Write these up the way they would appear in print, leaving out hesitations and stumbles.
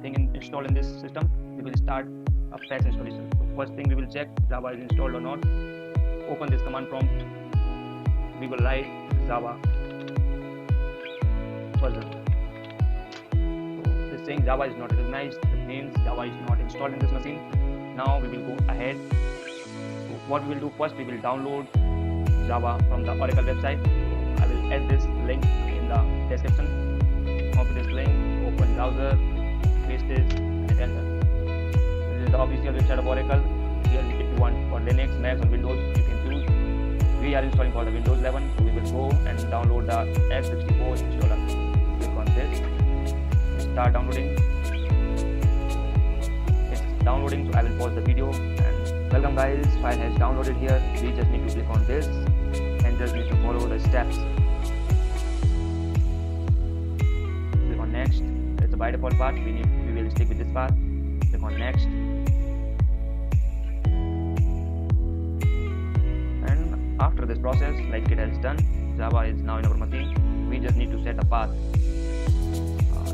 thing installed in this system, we will start a patch installation. So first thing we will check Java is installed or not. Open this command prompt. We will write Java version. So this saying Java is not recognized, that means Java is not installed in this machine. Now we will go ahead. So what we will do first, we will download Java from the Oracle website. I will add this link in the description. Copy this link, open browser, paste this, and enter. This is the official website of Oracle. Here, if you want for Linux, Mac, or Windows, you can choose. We are installing for the Windows 11, so we will go and download the x64 installer. Click on this, start downloading. It's downloading, so I will pause the video. And welcome guys, file has downloaded here. We just need to click on this and just need to follow the steps. Click on next. It's a by default path. We will stick with this path. Click on next. And after this process, like it has done, Java is now in our machine. We just need to set a path.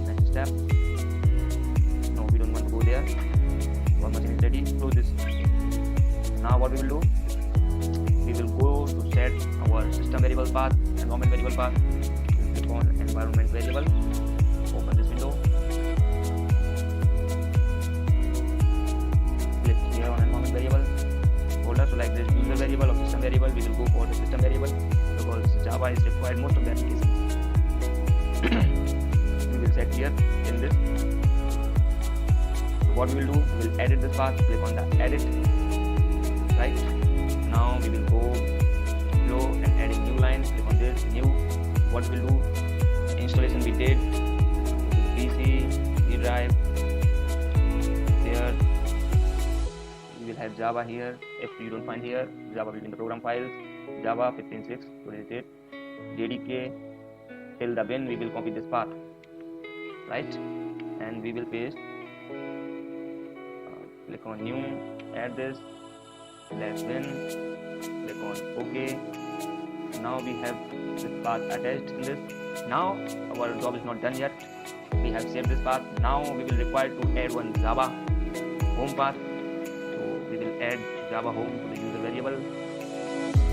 Next step. No, we don't want to go there. Our machine is ready. Close this. Now what we will do? We will go to set our system variable path, environment variable path. We'll click on environment variable. Open this window. Click here on environment variable folder. So like this user variable or system variable, we will go for the system variable because Java is required most of the applications. We will set here in this. So what we will do, we will edit this path. Click on the edit. Right. Now we will go below and adding new lines. Click on this new. What we'll do, installation we did, PC, C drive, here we will have Java here. If you don't find here, Java will be in the program files, Java 15.6, today's date, JDK till the bin. We will copy this path, right, and we will paste. Click on new, add this. Let's bin, click on OK. Now we have this path attached in this. Now our job is not done yet. We have saved this path. Now we will require to add one Java home path. So we will add Java home to the user variable.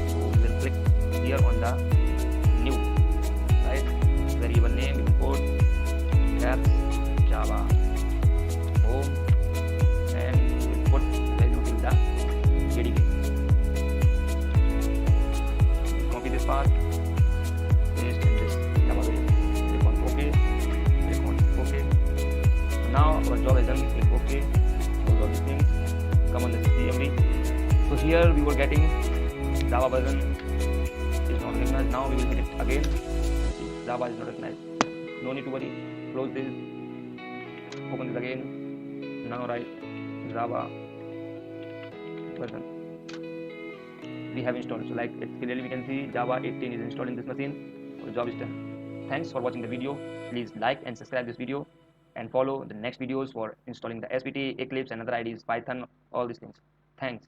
So we will click here on the new, right, variable name. We will put tabs Java home and we will put value till the JDK. Copy this path, paste in this Java variable. Click on OK. Click on OK. So now our job is done. Click OK. Close all these things. Come on this CMD. So here we were getting Java version is not recognized. Now we will hit it again. Java is not recognized. No need to worry. Close this. Open this again. Now write Java version we have installed. So like it's clearly we can see Java 18 is installed in this machine. So the job is done. Thanks for watching the video. Please like and subscribe this video and follow the next videos for installing the SPT, Eclipse and other IDs, Python, all these things. Thanks.